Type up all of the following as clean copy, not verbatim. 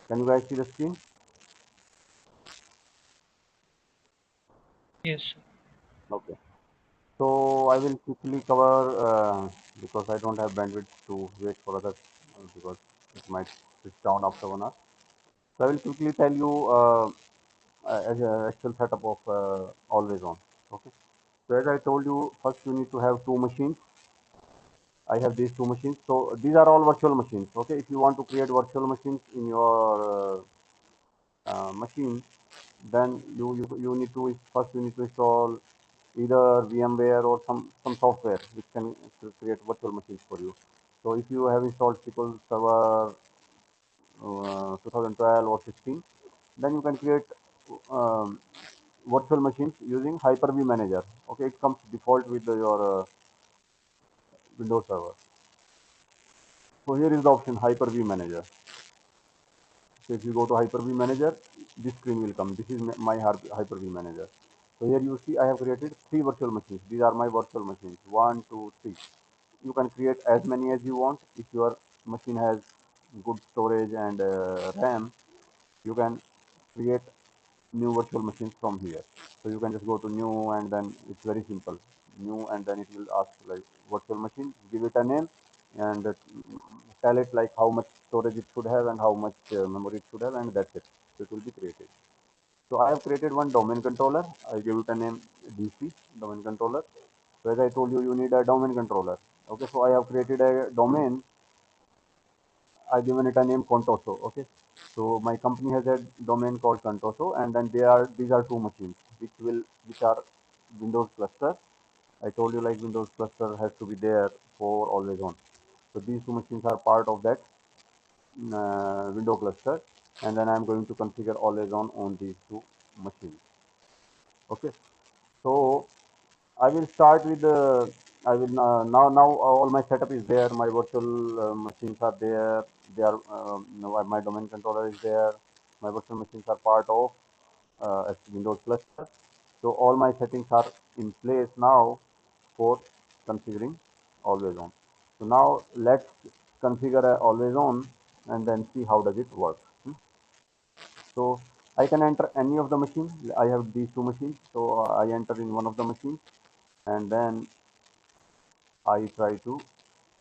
Can you guys see the screen? Yes. Okay. So I will quickly cover because I don't have bandwidth to wait for others because it might switch down after 1 hour. So I will quickly tell you as an actual setup of always on. Okay. So as I told you, first you need to have two machines. I have these two machines. So these are all virtual machines. Okay. If you want to create virtual machines in your machine, then you need to first you need to install either VMware or some software which can create virtual machines for you. So if you have installed SQL Server 2012 or 16, then you can create um, virtual machines using Hyper-V Manager. Okay, it comes default with your Windows Server. So here is the option Hyper-V Manager. So if you go to Hyper-V Manager, this screen will come. This is my Hyper-V Manager. So here you see I have created three virtual machines. These are my virtual machines. One, two, three. You can create as many as you want. If your machine has good storage and RAM, you can create new virtual machines from here. So you can just go to new and then it's very simple. New and then it will ask like virtual machine, give it a name and tell it like how much storage it should have and how much memory it should have and that's it. So it will be created. So I have created one domain controller. I gave it a name DC domain controller. So as I told you, you need a domain controller. Okay, so I have created a domain. I given it a name Contoso. Okay, so my company has a domain called Contoso, and then these are two machines which are Windows cluster. I told you like Windows cluster has to be there for always on. So these two machines are part of that window cluster, and then I'm going to configure always on these two machines. Okay, so I will start with the. I will now all my setup is there. My virtual machines are there. They are my domain controller is there. My virtual machines are part of Windows cluster. So all my settings are in place now for configuring always on. So now let's configure always on and then see how does it work. So I can enter any of the machines. I have these two machines. So I enter in one of the machines and then I try to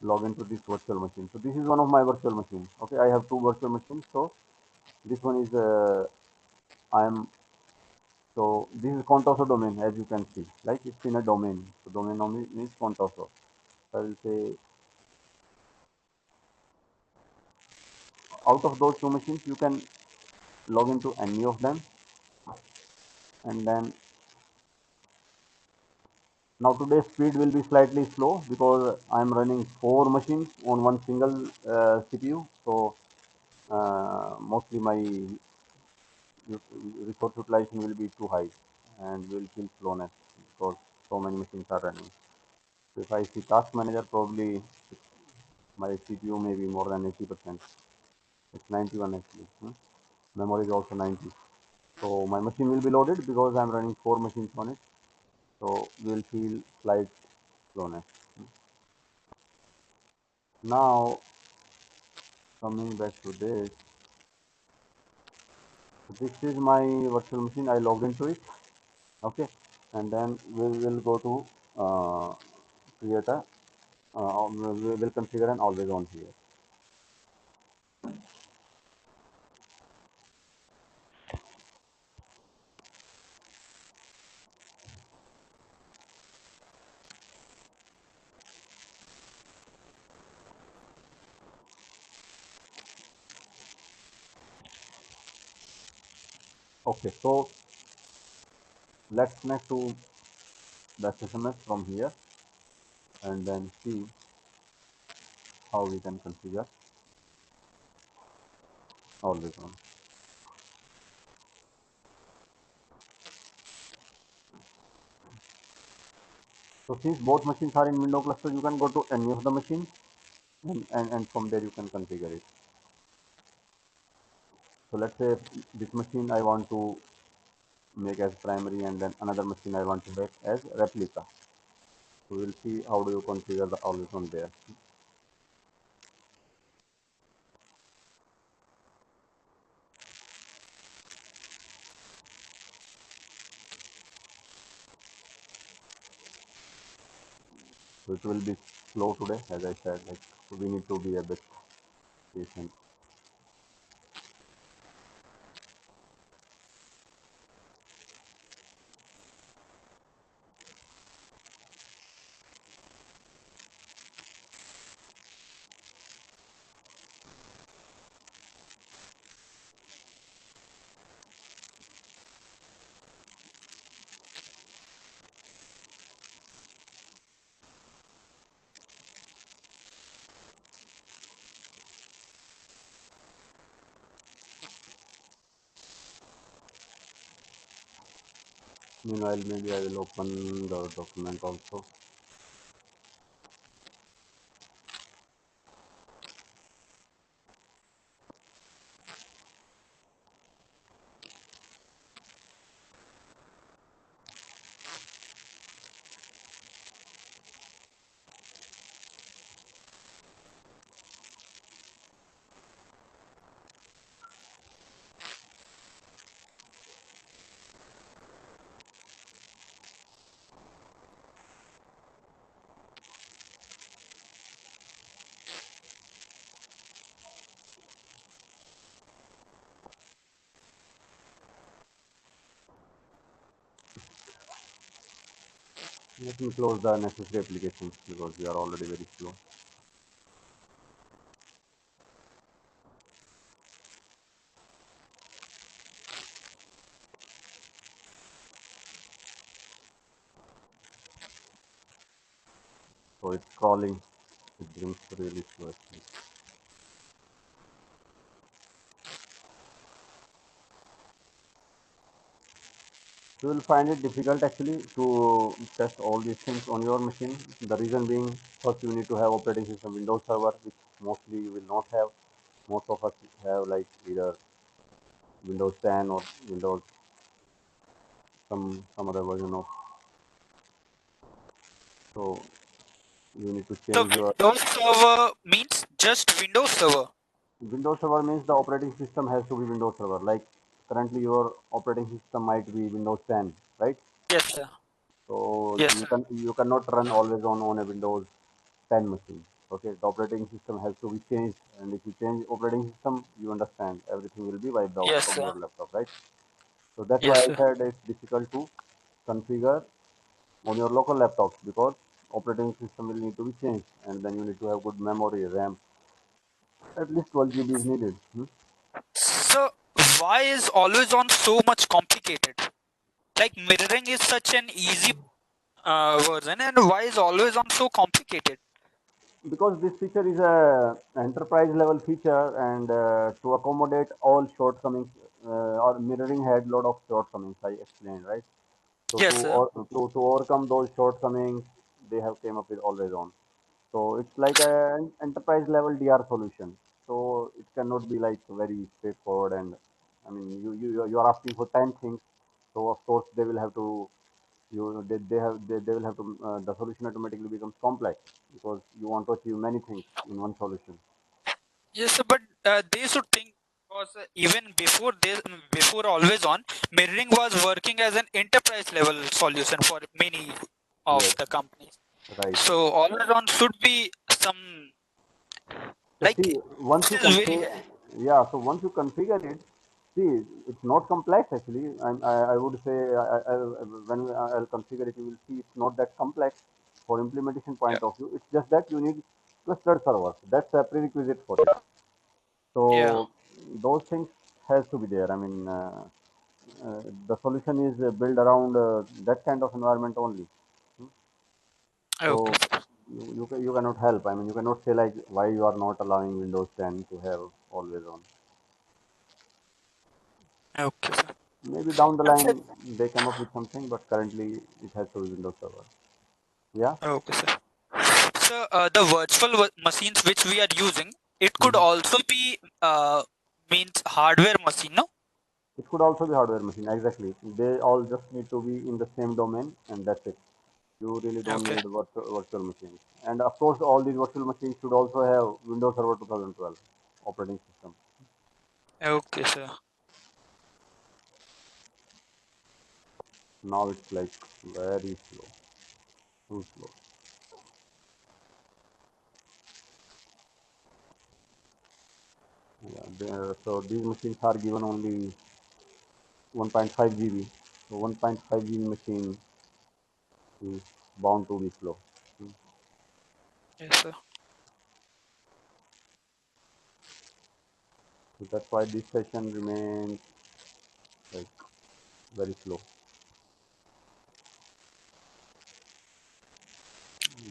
log into this virtual machine. So this is one of my virtual machines. Okay, I have two virtual machines. So this one is I'm so this is Contoso domain as you can see. Like it's in a domain. So domain name is Contoso. So I will say out of those two machines you can log into any of them and then now today's speed will be slightly slow because I'm running four machines on one single CPU. So mostly my resource utilization will be too high and will feel slowness because so many machines are running. So if I see task manager, probably my CPU may be more than 80%. It's 91 actually. Memory is also 90. So my machine will be loaded because I'm running four machines on it. So we will feel slight slowness. Now coming back to this, this is my virtual machine. I logged into it. Okay, and then we will go to create a we will configure an always on here. Okay, so let's connect to the SMS from here and then see how we can configure always on. So since both machines are in window cluster, you can go to any of the machines and from there you can configure it. So let's say this machine I want to make as primary and then another machine I want to make as replica. So we'll see how do you configure the always on there. So it will be slow today, as I said. Like, so we need to be a bit patient. Meanwhile, maybe I will open the document also. Let me close the necessary applications because we are already very slow. So it's crawling. It brings really slow actually. You will find it difficult actually to test all these things on your machine. The reason being, first you need to have operating system Windows Server, which mostly you will not have. Most of us have like either Windows 10 or Windows some other version of. So you need to So change your Windows Server means just Windows Server. Windows Server means the operating system has to be Windows Server. Like currently your operating system might be Windows 10, right? Yes, sir. So Yes, you sir. cannot run always on a Windows 10 machine. Okay, the operating system has to be changed, and if you change operating system, you understand everything will be wiped out Yes, from sir. your laptop, right? So that's Yes, why I sir. said it's difficult to configure on your local laptops because operating system will need to be changed, and then you need to have good memory, RAM. At least 12 GB is needed. So why is always on so much complicated? Like mirroring is such an easy version, and why is always on so complicated? Because this feature is a enterprise level feature and to accommodate all shortcomings or mirroring had lot of shortcomings I explained, right? So Yes, sir. to overcome those shortcomings they have came up with always on. So it's like an enterprise level DR solution, so it cannot be like very straightforward. And I mean you are asking for 10 things, so of course they will have to they will have to the solution automatically becomes complex because you want to achieve many things in one solution. Yes, sir, but they should think because even before always on, mirroring was working as an enterprise level solution for many of Yes, the companies. right. So always on should be some So like see, once this you is very configure, yeah, so once you configure it, see, it's not complex actually. I would say when I'll configure it, you will see it's not that complex for implementation yeah, point of view. It's just that you need clustered servers. That's a prerequisite for it. yeah. So those things has to be there. I mean, the solution is built around that kind of environment only. Okay, So sir. you cannot help. I mean, you cannot say like why you are not allowing Windows 10 to have always on. Okay, sir. Maybe down the And sir, line they come up with something, but currently it has to be Windows Server. Yeah. okay, sir. So the virtual machines which we are using, it could hmm also be means hardware machine, no? It could also be hardware machine. Exactly. They all just need to be in the same domain, and that's it. You really don't Okay. need virtual machines. And of course, all these virtual machines should also have Windows Server 2012 operating system. Okay, sir. Now it's like very slow, too slow. Yeah, so these machines are given only 1.5 GB. So 1.5 GB machine is bound to be slow. Hmm. Yes, sir. So that's why this session remains like very slow.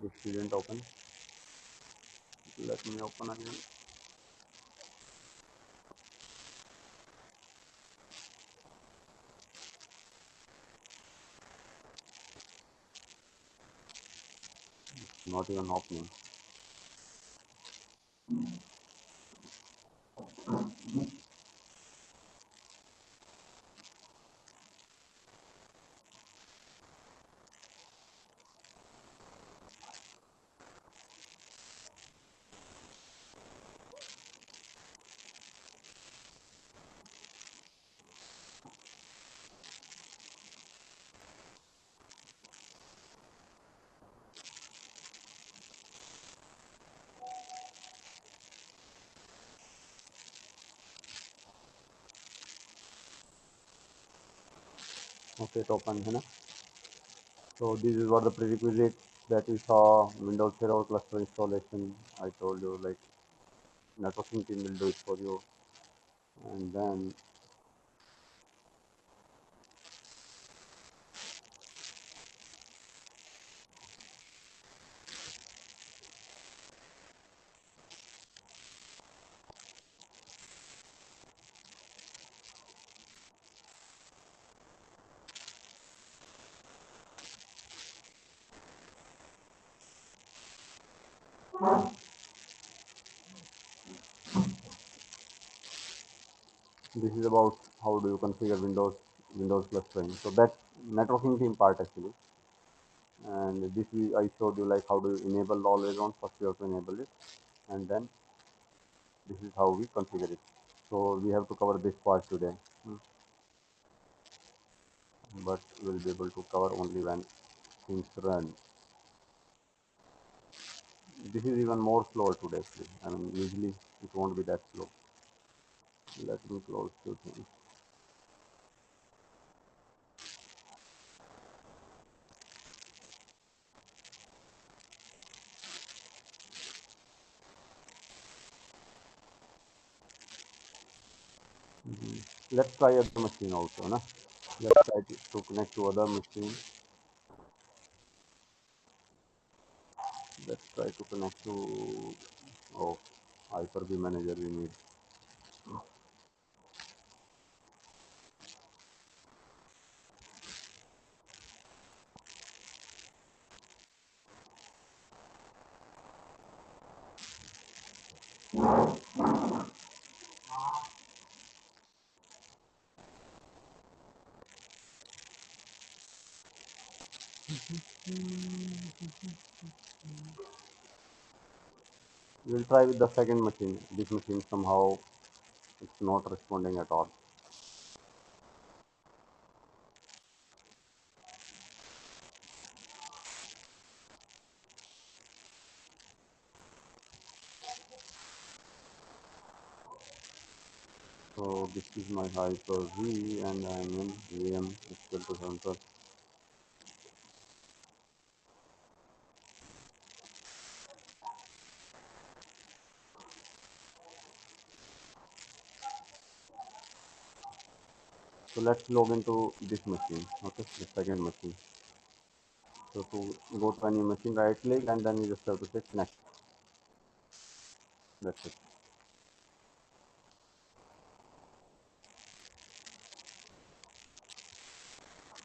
This didn't open. Let me open again. Not even opening. Okay, it opened. है ना? So this is what the prerequisites that we saw. Windows Server cluster installation. I told you like networking team will do it for you, and then this is about how do you configure Windows clustering. So that's networking team part actually. And this is, I showed you like how do you enable always on. First you have to enable it, and then this is how we configure it. So we have to cover this part today. Hmm. But we'll be able to cover only when things run. This is even more slower today actually. I mean usually it won't be that slow. Let me close two things. Let's try other machine also. Na? Let's try to connect to other machine. Let's try to connect to oh Hyper-V manager we need. We'll try with the second machine. This machine somehow it's not responding at all. So this is my Hyper-V and I'm in VM equal to 7. So let's log into this machine, okay, the second machine. So to go to any machine, right click and then you just have to say connect. That's it.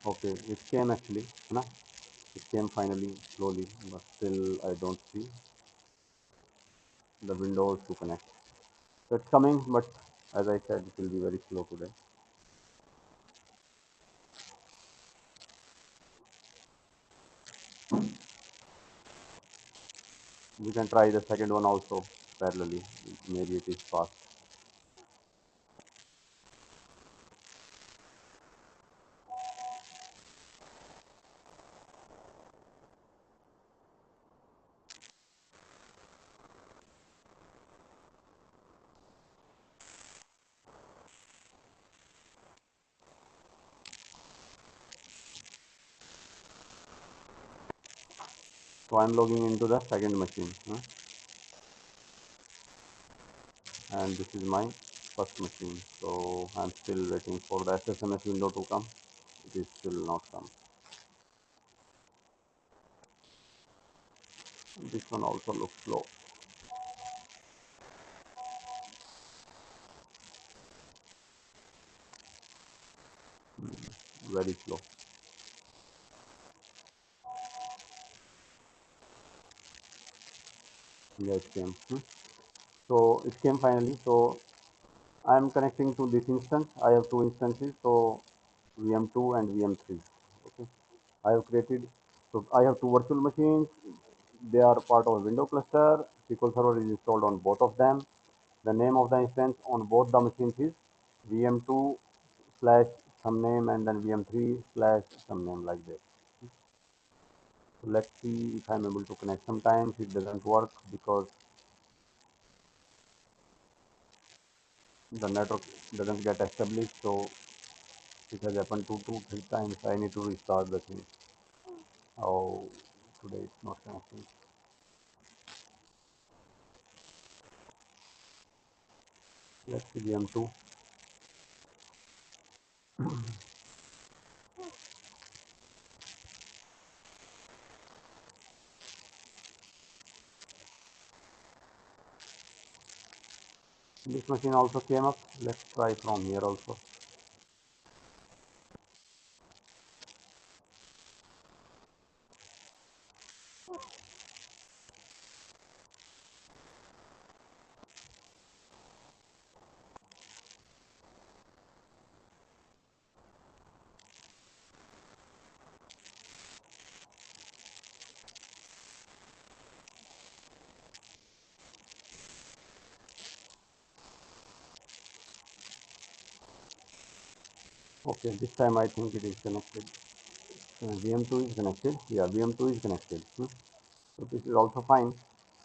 Okay, it came actually, na? It came finally slowly, but still I don't see the windows to connect. So it's coming, but as I said, it will be very slow today. We can try the second one also parallelly. Maybe it is fast. So I'm logging into the second machine, and this is my first machine. So I'm still waiting for the SSMS window to come. It is still not come. This one also looks slow, very slow. Yeah, it came. So it came finally. So I'm connecting to this instance. I have two instances. So VM2 and VM3. Okay. I have created. So I have two virtual machines. They are part of a window cluster. SQL Server is installed on both of them. The name of the instance on both the machines is VM2 slash some name and then VM3 slash some name like this. So let's see if I'm able to connect. Sometimes it doesn't work because the network doesn't get established. So it has happened two, three times. I need to restart the thing. Oh, today it's not connecting. Let's see VM2. This machine also came up. Let's try from here also. Okay, this time I think it is connected. VM2 is connected. Yeah, VM2 is connected. So this is also fine.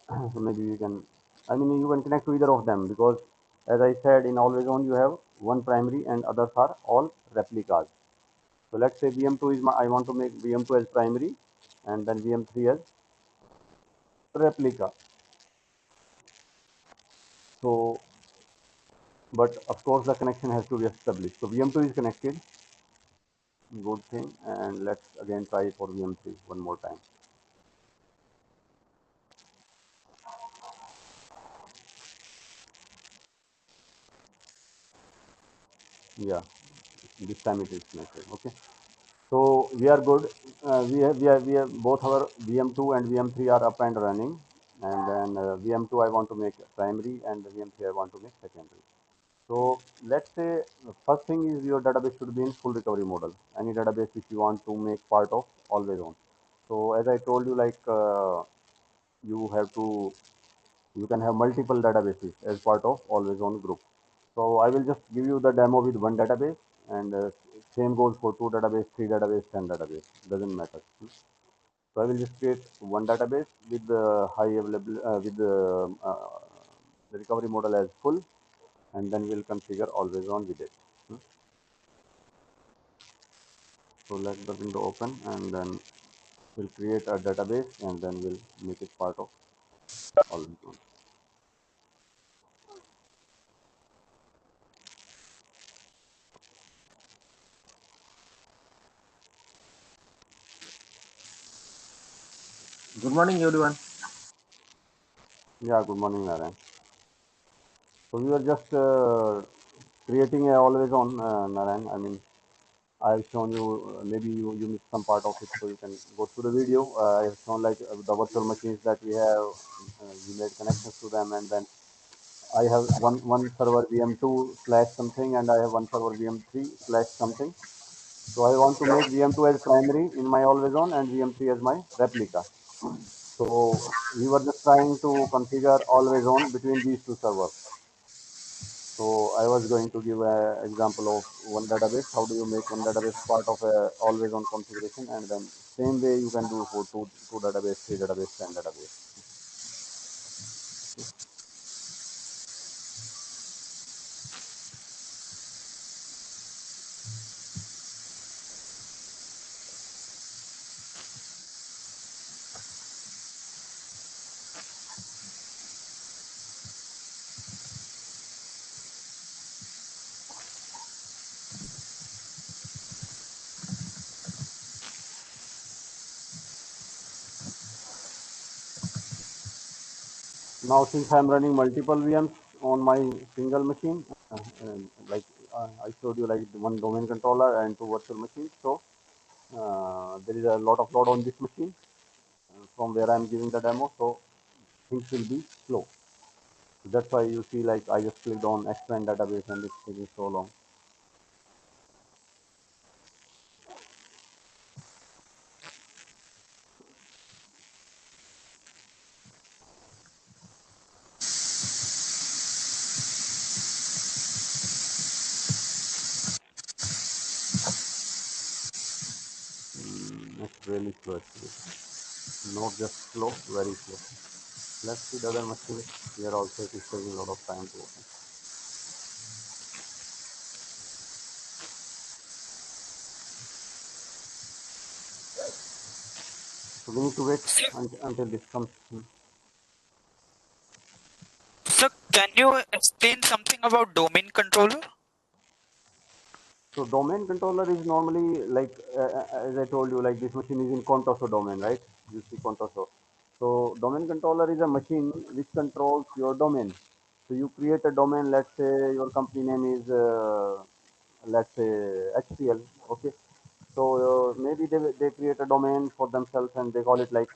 So maybe you can, I mean, you can connect to either of them because as I said, in always on you have one primary and others are all replicas. So let's say VM2 is my, I want to make VM2 as primary and then VM3 as replica. So, but of course the connection has to be established. So VM2 is connected, good thing. And let's again try for VM3 one more time. Yeah, this time it is connected. Okay. So we are good. We have both our VM2 and VM3 are up and running. And then VM2 I want to make primary and VM3 I want to make secondary. So let's say the first thing is your database should be in full recovery model. Any database which you want to make part of always on. So as I told you, like you have to, you can have multiple databases as part of always on group. So I will just give you the demo with one database, and same goes for two database, three database, 10 database. Doesn't matter. So I will just create one database with the high available the recovery model as full, and then we'll configure always on with it. So let the window open, and then we'll create a database, and then we'll make it part of always on. Good morning, everyone. Yeah, good morning, Narayan. So we were just creating a always on, Narayan. I mean, I've shown you, maybe you missed some part of it, so you can go through the video. I've shown like the virtual machines that we have, we made connections to them, and then I have one server VM2 slash something, and I have one server VM3 slash something. So I want to make VM2 as primary in my always on and VM3 as my replica. So we were just trying to configure always on between these two servers. So I was going to give an example of one database. How do you make one database part of a always on configuration, and then same way you can do for two database, three database, 10 database. Now, since I'm running multiple VMs on my single machine, and like I showed you, like one domain controller and two virtual machines. So there is a lot of load on this machine from where I'm giving the demo. So things will be slow. So that's why you see, like I just clicked on expand database and it's taking so long. It's really slow actually. Not just slow, very slow. Let's see the other machines. Here also it is taking a lot of time to open. So we need to wait So, until this comes. so can you explain something about domain controller? So domain controller is normally like, as I told you, like this machine is in Contoso domain, right? You see Contoso. So domain controller is a machine which controls your domain. So you create a domain. Let's say your company name is, let's say HCL. Okay. So maybe they create a domain for themselves and they call it like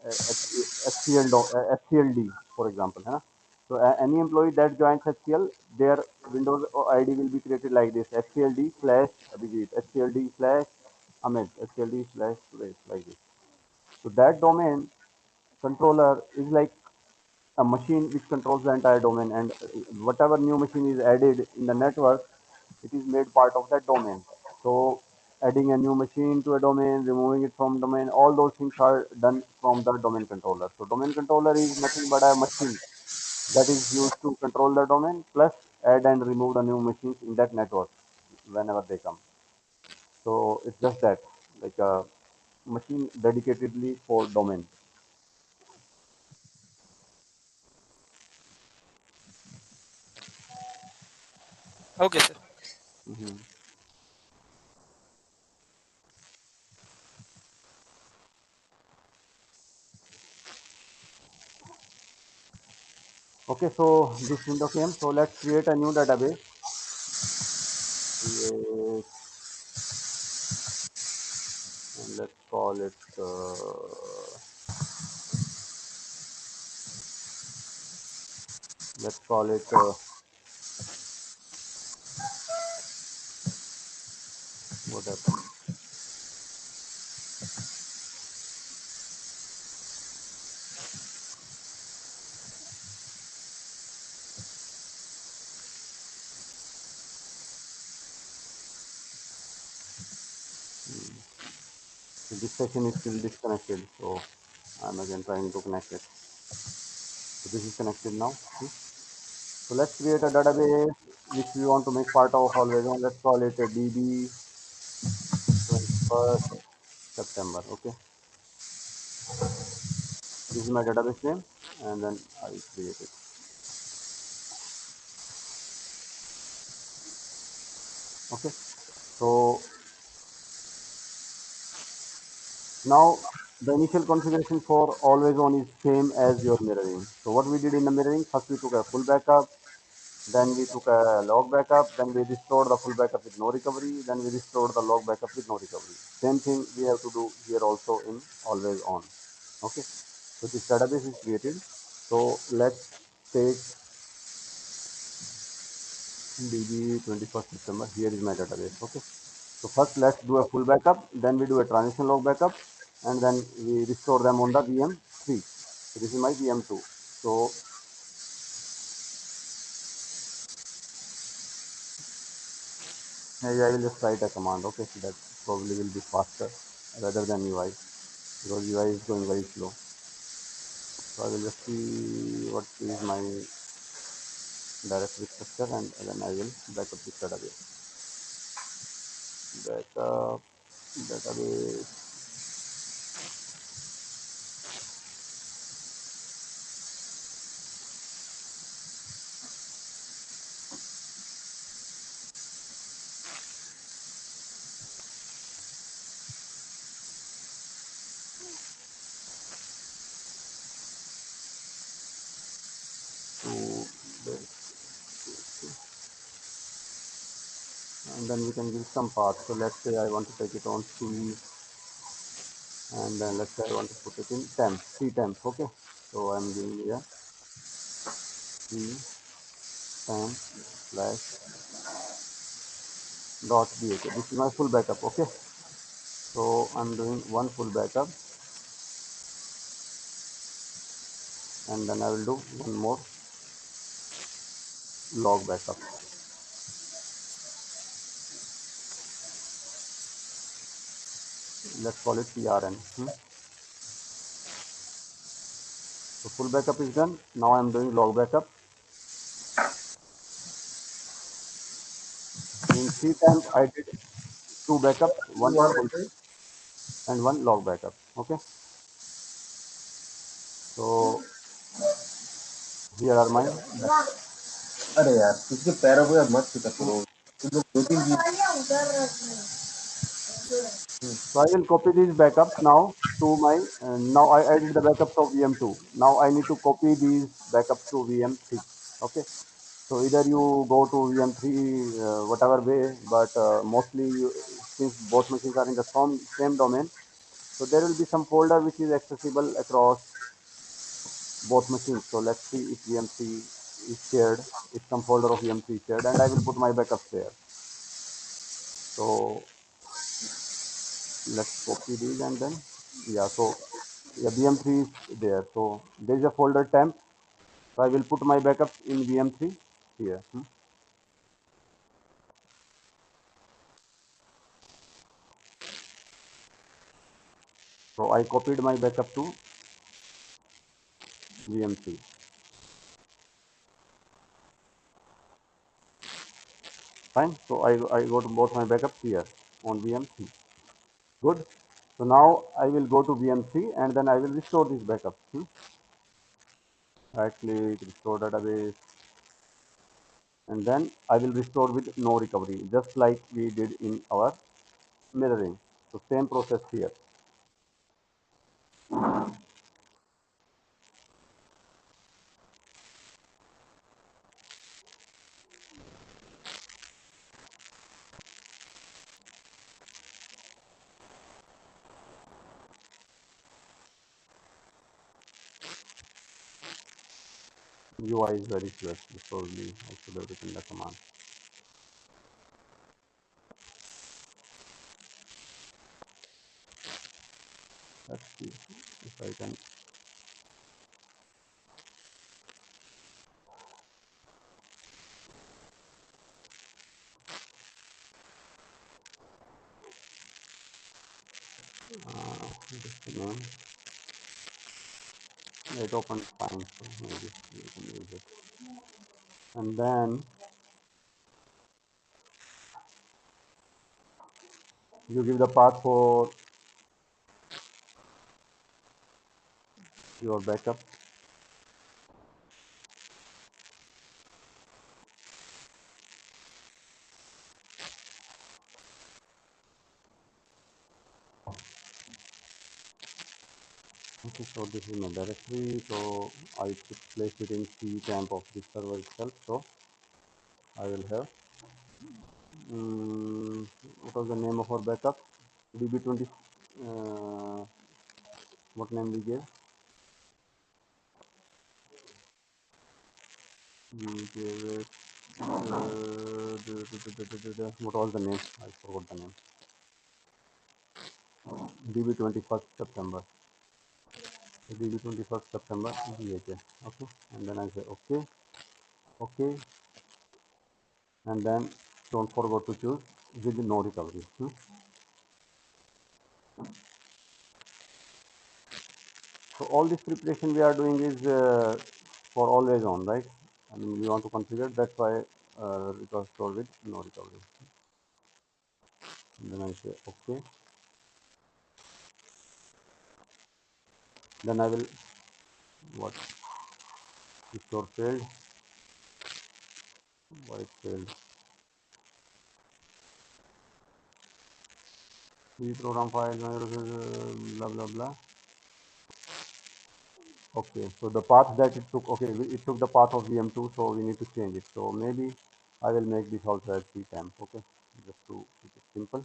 HCLD, for example. Huh? So any employee that joins HCL, their Windows ID will be created like this: HCLD slash Abhijit, HCLD slash Amit, HCLD slash Suresh, like this. So that domain controller is like a machine which controls the entire domain, and whatever new machine is added in the network, it is made part of that domain. So adding a new machine to a domain, removing it from domain, all those things are done from the domain controller. So domain controller is nothing but a machine that is used to control the domain plus add and remove the new machines in that network whenever they come. So it's just that, like a machine dedicatedly for domain. Okay, sir. Mhm. Okay, so this window came. So let's create a new database. Create, and let's call it, let's call it, what happened? So this session is still disconnected. So I'm again trying to connect it. So this is connected now. See? So let's create a database which we want to make part of always on. Let's call it a DB 21st September. Okay. This is my database name, and then I create it. Okay. So now the initial configuration for always on is same as your mirroring. So what we did in the mirroring, first we took a full backup, then we took a log backup, then we restored the full backup with no recovery, then we restored the log backup with no recovery. Same thing we have to do here also in always on. Okay. So this database is created. So let's take DB 21st September. Here is my database. Okay. So first let's do a full backup, then we do a transition log backup, and then we restore them on the VM3. So this is my VM2. So maybe I will just write a command. Okay, so that probably will be faster rather than UI, because UI is going very slow. So I will just see what is my directory structure, and then I will backup this database. Backup database. and then we can give some path. So let's say I want to take it on C, and then let's say I want to put it in temp, C temp. Okay, so I'm giving here C temp slash dot BHA. This is my full backup. Okay, so I'm doing one full backup, and then I will do one more log backup. Let's call it PRN. So full backup is done. Now I'm doing log backup. In C temp, I did two backups, one full and one log backup. Okay, so here are my backups. अरे यार उसके पैरों को यार मत छूटा करो तुम लोग 2-3 दिन So I will copy these backups now to my, now I added the backups of VM2. Now I need to copy these backups to VM3. Okay. So either you go to VM3, whatever way, but mostly since both machines are in the same domain, so there will be some folder which is accessible across both machines. So let's see if VM3 is shared, if some folder of VM3 is shared, and I will put my backups there. So let's copy these and then, yeah, so yeah, VM3 is there. So there is a folder temp. So I will put my backups in VM3 here. So I copied my backup to VM3. Fine. So I got both my backups here on VM3. Good. So now I will go to VM3 and then I will restore this backup. Right click, restore database, and then I will restore with no recovery, just like we did in our mirroring. So same process here. UI is very slow. Probably I should have written the command. Let's see if I can. Just a name. It opened fine, so maybe you can use it. And then you give the path for your backup. Okay, so this is my directory. So I should place it in C temp of the server itself. So I will have, what was the name of our backup? DB20, what name we gave? We gave it, what was the name? I forgot the name. DB21st September. DB21st September DHA. Okay, and then I say okay, okay, and then don't forget to choose with no recovery. So all this preparation we are doing is for always on, right? I mean, we want to configure, that's why it was stored with no recovery. And then I say okay. Then I will, what, restore failed, why it failed. The program file, blah, blah, blah. Okay, so the path that it took, okay, it took the path of VM2, so we need to change it. So maybe I will make this also as C temp, okay. Just to keep it simple,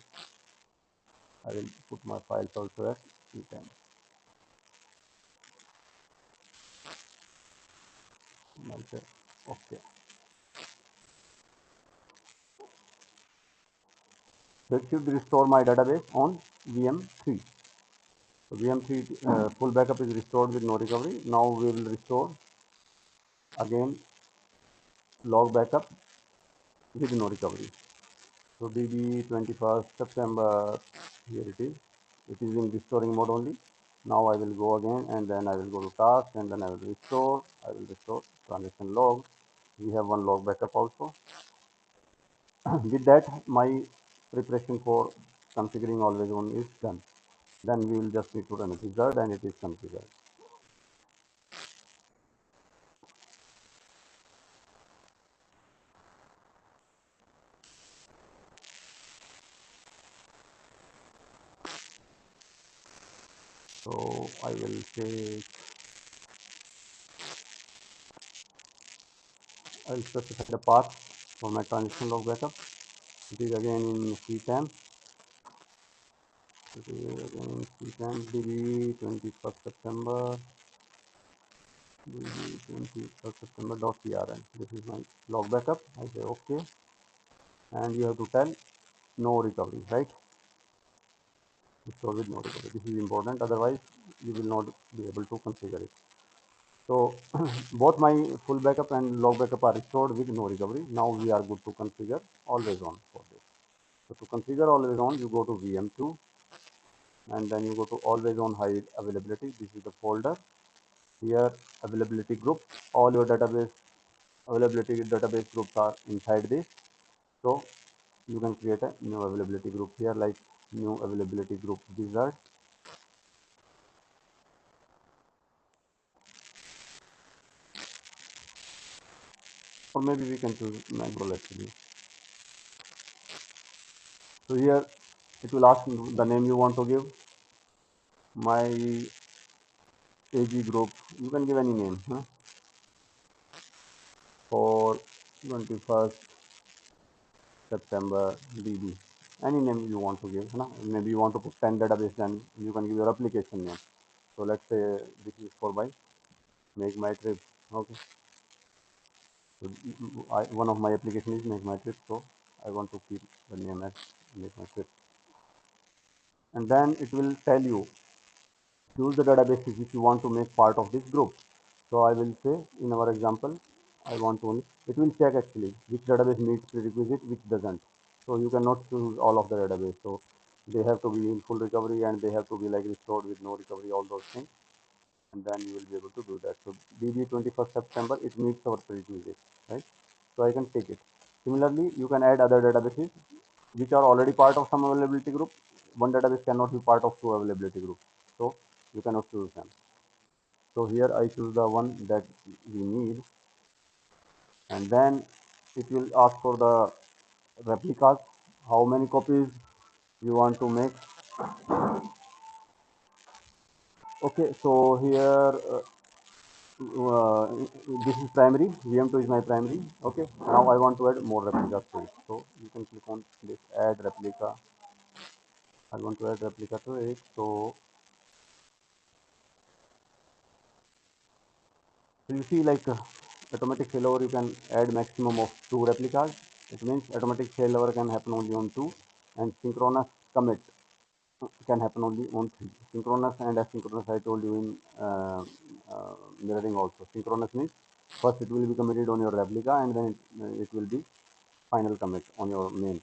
I will put my files also at C10. I'll say okay. So it should restore my database on VM3. So VM3 full backup is restored with no recovery. Now we will restore again log backup with no recovery. So DB 21st September, here it is. It is in restoring mode only. Now I will go again and then I will go to task and then I will restore. I will restore transaction log. We have one log backup also. With that, my preparation for configuring always on is done. Then we will just need to run a wizard and it is configured. So I will say, I will specify the path for my transaction log backup. It is again in CTAM. It is again in CTAM DB 21st September. DB 21st September .prn. This is my log backup. I say okay. And you have to tell no recovery, right? Restore with no recovery. This is important. Otherwise, you will not be able to configure it. So both my full backup and log backup are restored with no recovery. Now we are good to configure always on for this. So to configure always on, you go to VM2 and then you go to always on hide availability. This is the folder. Here availability group. All your database availability database groups are inside this. So you can create a new availability group here, like new availability group wizard. Or maybe we can choose manual actually. So here it will ask the name you want to give. My AG group, you can give any name, huh? For 21st September DB. Any name you want to give, huh? Maybe you want to put 10 database, then you can give your application name. So let's say this is for my make my trip. Okay. So one of my application is make my trip, so I want to keep the name as make my trip. And then it will tell you choose the databases which you want to make part of this group. So I will say in our example, I want to only, it will check actually which database meets prerequisite, which doesn't. So you cannot choose all of the database. So they have to be in full recovery and they have to be like restored with no recovery, all those things. And then you will be able to do that. So DB 21st September, it meets our prerequisite, right? So I can take it. Similarly, you can add other databases which are already part of some availability group. One database cannot be part of two availability groups. So you cannot choose them. So here I choose the one that we need, and then it will ask for the replicas, how many copies you want to make. Okay, so here this is primary, VM2 is my primary. Okay, now I want to add more replicas to it. So you can click on this add replica. I want to add replica to it. So you see like automatic failover, you can add maximum of 2 replicas. It means automatic failover can happen only on 2 and synchronous commit can happen only on 3. Synchronous and asynchronous I told you in mirroring also. Synchronous means first it will be committed on your replica and then it will be final commit on your main.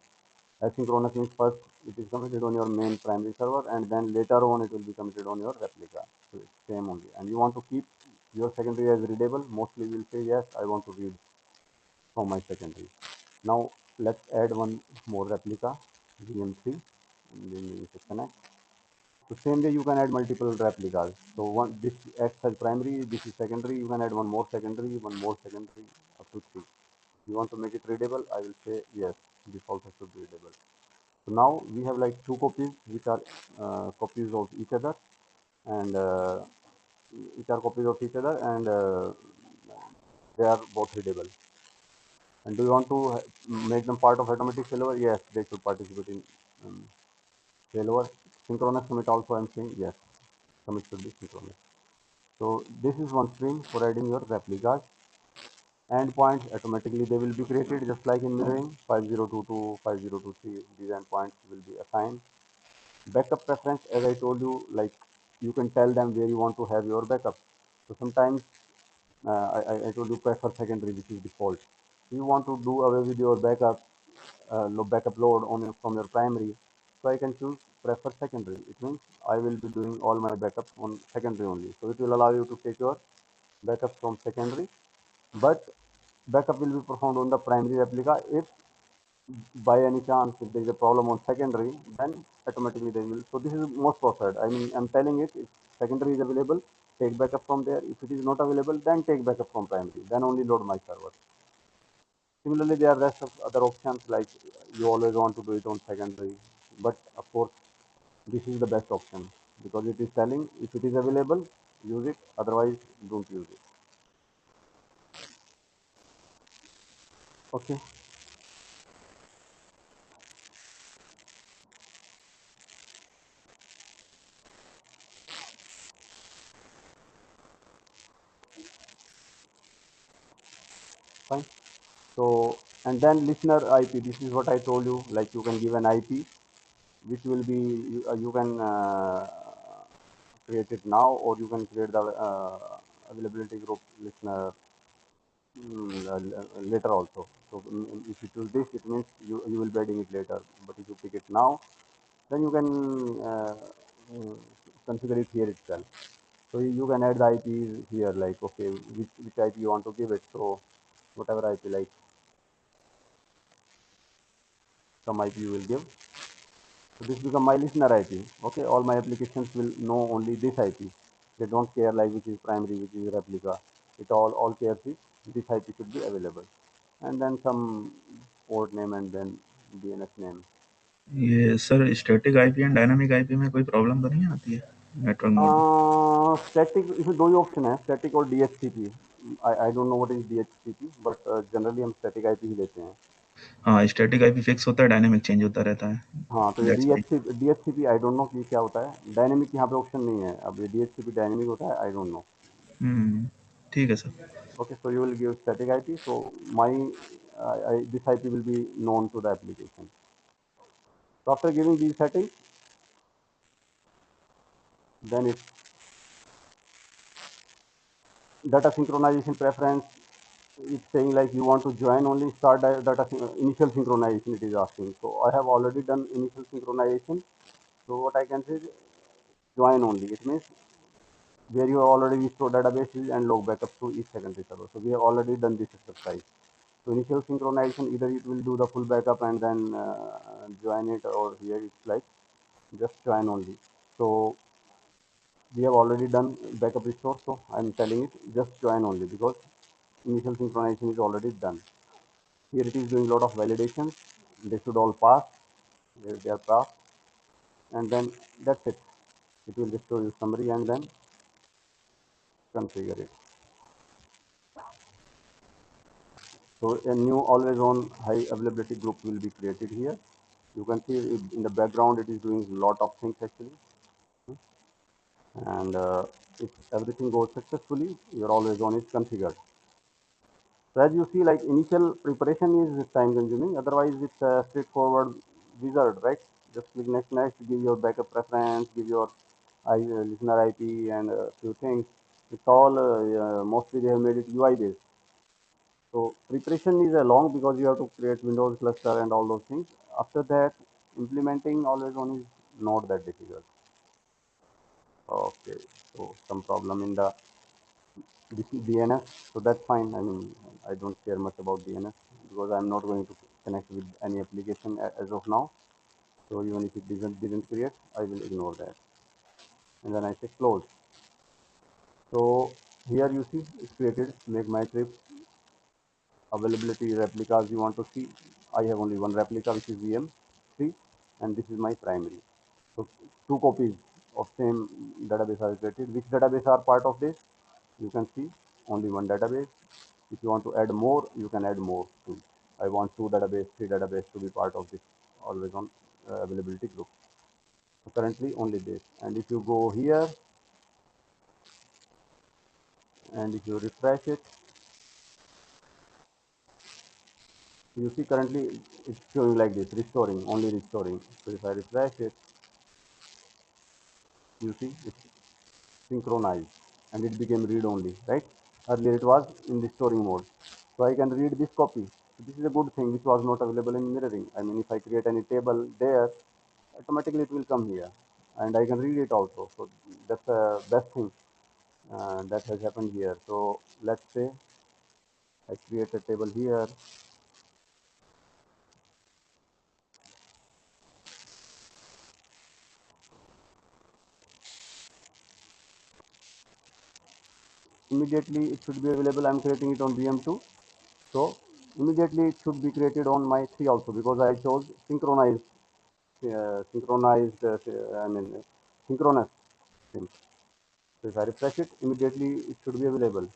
Asynchronous means first it is committed on your main primary server and then later on it will be committed on your replica. So it's same only. And you want to keep your secondary as readable. Mostly we will say yes, I want to read from my secondary. Now let's add one more replica, VM3, and then we will connect. So same way you can add multiple replicas. So one this acts as primary, this is secondary. You can add one more secondary, up to 3. You want to make it readable? I will say yes. This also should be readable. So now we have like 2 copies which are copies of each other, and which are copies of each other, and they are both readable. And do you want to make them part of automatic failover? Yes, they should participate in um, failover. Synchronous commit also I'm saying yes, commit should be synchronous. So this is one stream for adding your replicas. Endpoints automatically they will be created just like in mirroring 5022, 5023. These endpoints will be assigned. Backup preference, as I told you, like you can tell them where you want to have your backup. So sometimes I told you prefer secondary, which is default. You want to do away with your backup, backup load on from your primary. So I can choose prefer secondary. It means I will be doing all my backups on secondary only. So it will allow you to take your backups from secondary, but backup will be performed on the primary replica. If by any chance if there is a problem on secondary, then automatically they will. So this is most preferred. I mean, I'm telling it, if secondary is available, take backup from there. If it is not available, then take backup from primary, then only load my server. Similarly, there are rest of other options, like you always want to do it on secondary, but of course this is the best option because it is telling if it is available, use it, otherwise don't use it. Okay, fine. So, and then listener IP, this is what I told you, like you can give an IP which will be, you can create it now, or you can create the availability group listener later also. So if you choose this, it means you will be adding it later. But if you pick it now, then you can uh, configure it here itself. So you can add the IPs here, like okay, which IP you want to give it. So whatever IP, like some IP you will give. So this become my listener IP. Okay, all my applications will know only this IP. They don't care like which is primary, which is replica. It all cares is this IP should be available. And then some port name and then DNS name. ये sir static IP and dynamic IP में कोई problem तो नहीं आती है network mode में? Static, इसमें दो ही ऑप्शन है, स्टैटिक और DHCP. I don't know what is DHCP, but generally हम स्टैटिक IP ही लेते हैं. हाँ, स्टैटिक आईपी फिक्स होता है, डायनामिक चेंज होता रहता है. हाँ, तो ये that's why. DHCP I don't know कि क्या होता है. डायनेमिक यहाँ पे ऑप्शन नहीं है. अब ये DHCP डायनेमिक होता है, आई डोंट नो. ठीक है sir. Okay, so you will give static IP. So my this IP will be known to the application. So after giving these settings, then it's data synchronization preference. It's saying like you want to join only start data initial synchronization. It is asking. So I have already done initial synchronization. So what I can say is join only. It means where you have already restored databases and log backups to each secondary server. So we have already done this exercise. So initial synchronization, either it will do the full backup and then join it, or here it's like just join only. So we have already done backup restore. So I'm telling it just join only because initial synchronization is already done. Here it is doing a lot of validations. They should all pass. They are passed, and then that's it. It will just show you summary and then configure it. So a new always on high availability group will be created here. You can see in the background it is doing a lot of things actually. And if everything goes successfully, your always on is configured. So as you see, like initial preparation is time consuming, otherwise it's a straightforward wizard, right? Just click next, give your backup preference, give your listener IP and a few things. It's all mostly they have made it UI based. So preparation is a long because you have to create Windows cluster and all those things. After that, implementing always on is not that difficult. Okay, so some problem in the DNS, so that's fine. I mean, I don't care much about DNS because I'm not going to connect with any application as of now. So even if it didn't create, I will ignore that. And then I say close. So here you see it's created. Make my trip availability replicas you want to see. I have only one replica, which is VM3, and this is my primary. So two copies of same database are created. Which database are part of this? You can see only one database. If you want to add more, you can add more too. I want 2 database, 3 database to be part of this always on availability group. So currently only this. And if you go here and if you refresh it, you see currently it's showing like this, restoring, only restoring. So if I refresh it, you see it's synchronized and it became read only, right? Earlier it was in the storing mode. So I can read this copy. So this is a good thing which was not available in mirroring. I mean, if I create any table there, automatically it will come here and I can read it also. So that's the best thing that has happened here. So let's say I create a table here. Immediately it should be available. I'm creating it on VM2. So immediately it should be created on my 3 also because I chose synchronous thing. So if I refresh it, immediately it should be available.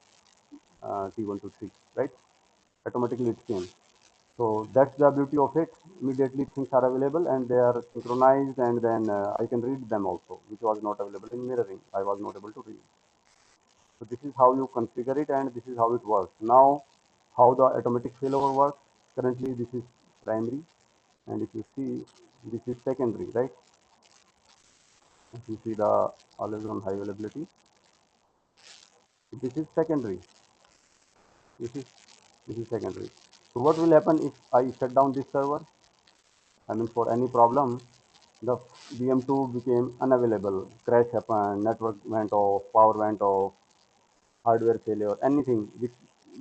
T1 to 3, right? Automatically it came. So that's the beauty of it. Immediately things are available and they are synchronized, and then I can read them also, which was not available in mirroring. I was not able to read. So this is how you configure it and this is how it works. Now, how the automatic failover works. Currently this is primary, and if you see, this is secondary, right? If you see the always on high availability, this is secondary. This is this is secondary. So what will happen if I shut down this server? I mean, for any problem, the VM2 became unavailable. Crash happened, network went off, power went off, hardware failure, anything which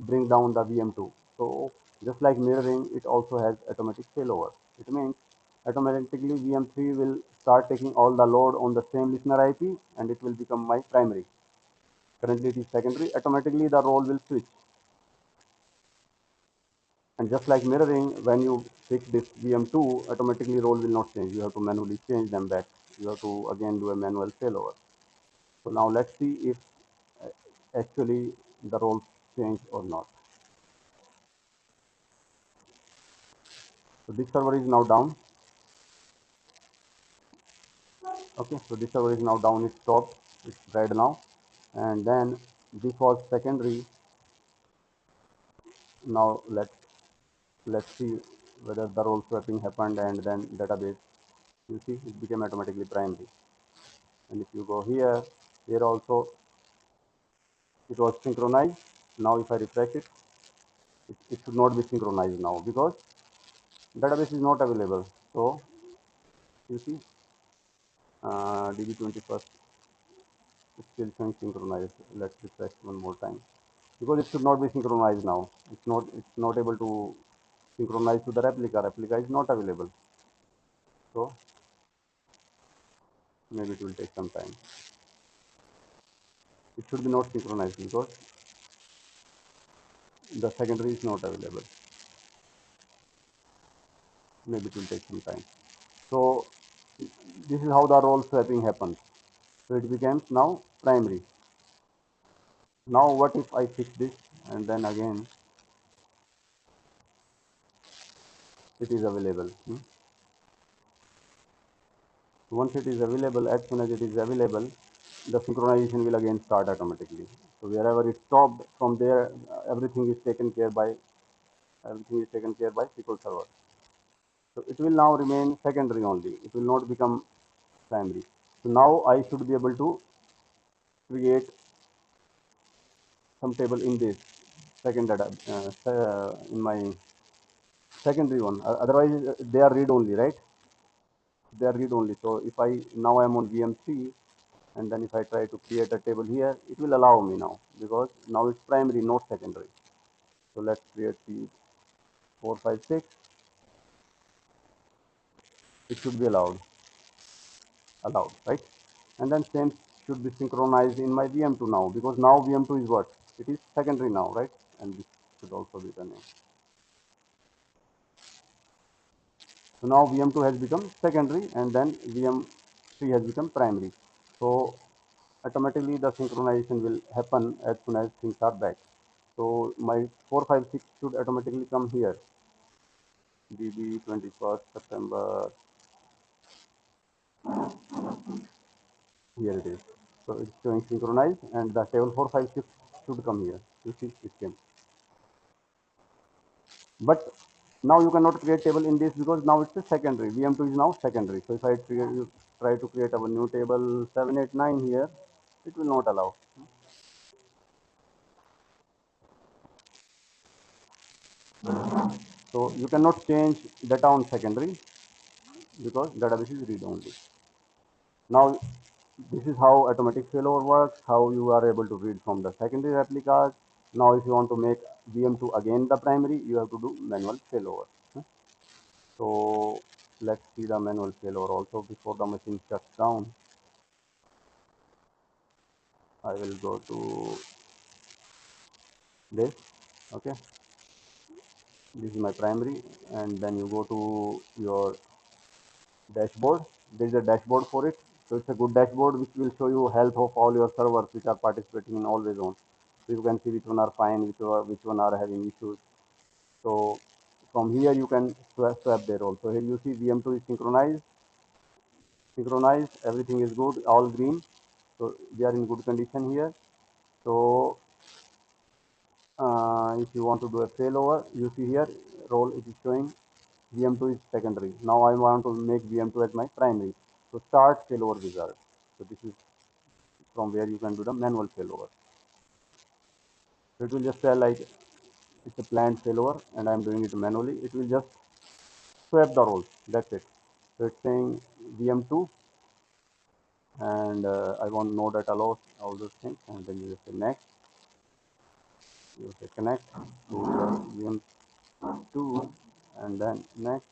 bring down the VM2. So just like mirroring, it also has automatic failover. It means automatically VM3 will start taking all the load on the same listener IP and it will become my primary. Currently it is secondary. Automatically the role will switch. And just like mirroring, when you fix this VM2, automatically role will not change. You have to manually change them back. You have to again do a manual failover. So now let's see if uh, actually the roles change or not. So this server is now down. Okay, so this server is now down. It stopped. It's red now. And then this was secondary. Now let's see whether the role swapping happened and then database. You see, it became automatically primary. And if you go here, here also it was synchronized. Now if I refresh it, it should not be synchronized now because database is not available. So you see, DB21st is still showing synchronized. Let's refresh one more time because it should not be synchronized now. It's not able to synchronize to the replica. Replica is not available. So maybe it will take some time. It should be not synchronized because the secondary is not available. Maybe it will take some time. So this is how the role swapping happens. So it becomes now primary. Now what if I fix this and then again it is available? Once it is available, as soon as it is available, the synchronization will again start automatically. So wherever it stopped, from there everything is taken care by SQL Server. So it will now remain secondary only. It will not become primary. So now I should be able to create some table in this second data in my secondary one. Otherwise, they are read only, right? They are read only. So if I now I'm on VM3, and then if I try to create a table here, it will allow me now because now it's primary, not secondary. So let's create the 456. It should be allowed, right? And then same should be synchronized in my VM2 now because now VM2 is what? It is secondary now, right? And this should also be the name. So now VM2 has become secondary and then VM3 has become primary. So automatically the synchronization will happen as soon as things are back. So my 456 should automatically come here. DB 21st September. Here it is. So it's showing synchronized, and the table 456 should come here. You see, it came. But now you cannot create table in this because now it's a secondary. VM2 is now secondary. So if I try to create a new table 789 here, it will not allow. So you cannot change data on secondary because database is read only. Now this is how automatic failover works, how you are able to read from the secondary replicas. Now if you want to make VM2 again the primary, you have to do manual failover. So let's see the manual failover also before the machine shuts down. I will go to this. Okay, this is my primary, and then you go to your dashboard. There is a dashboard for it. So it's a good dashboard which will show you health of all your servers which are participating in always on. So you can see which one are fine, which one are having issues. So from here you can swap their role. So here you see VM2 is synchronized, everything is good, all green. So they are in good condition here. So if you want to do a failover, you see here role it is showing VM2 is secondary. Now I want to make VM2 as my primary. So start failover wizard. So this is from where you can do the manual failover. So it will just tell like it's a planned failover and I'm doing it manually. It will just swap the roles. That's it. So it's saying VM2 and I want no data loss, all those things, and then you just say next. You say connect to your VM2 and then next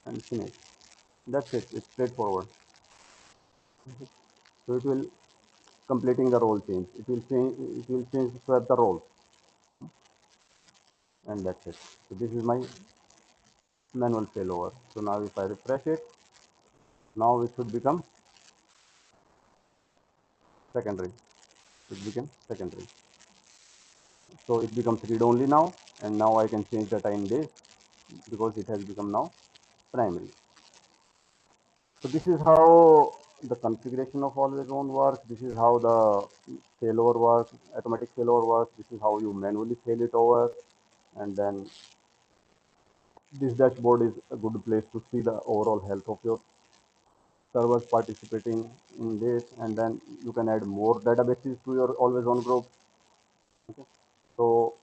and finish. That's it. It's straightforward. So it will completing the role change. It will change. It will change swap the roles, and that's it. So this is my manual failover. So now if I refresh it, now it should become secondary. It became secondary. So it becomes read only now, and now I can change data in this because it has become now primary. So this is how the configuration of always on works. This is how the failover works, automatic failover works. This is how you manually fail it over, and then this dashboard is a good place to see the overall health of your servers participating in this, and then you can add more databases to your always on group. Okay. So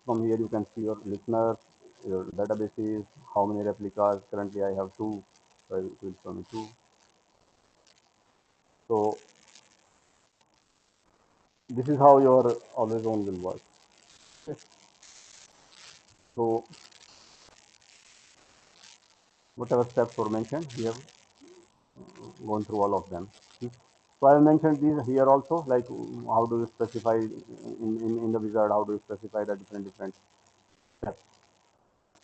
from here you can see your listeners, your databases, how many replicas. Currently I have 2, so it will show me 2. So this is how your always on will work. Okay. So whatever steps were mentioned, we have gone through all of them. So I mentioned these here also, like how do you specify in the wizard, how do you specify the different steps.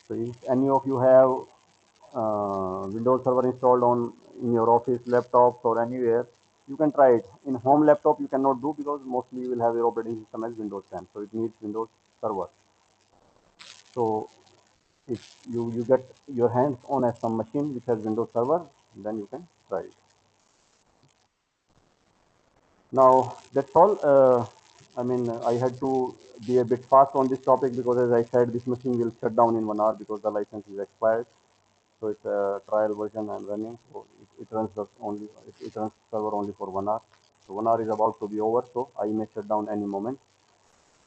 So if any of you have Windows Server installed on in your office laptops or anywhere, you can try it. In home laptop you cannot do because mostly you will have your operating system as Windows 10, so it needs Windows Server. So if you get your hands on some machine which has Windows Server, then you can try it. Now that's all. I mean, I had to be a bit fast on this topic because, as I said, this machine will shut down in 1 hour because the license is expired. So it's a trial version I'm running. So it runs it runs server only for 1 hour. So 1 hour is about to be over. So I may shut down any moment,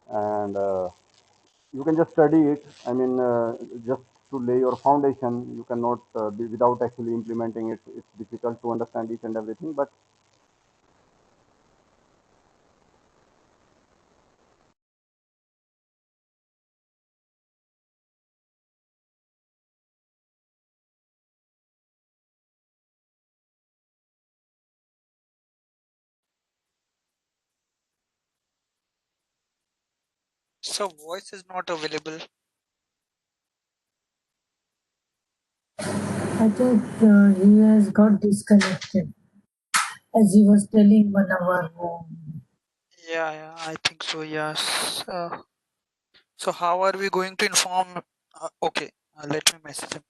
and you can just study it. I mean, just to lay your foundation, you cannot be without actually implementing it. It's difficult to understand each and everything, but So voice is not available. I thought he has got disconnected as he was telling 1 hour. Yeah, I think so. Yes. So how are we going to inform? Okay, let me message him.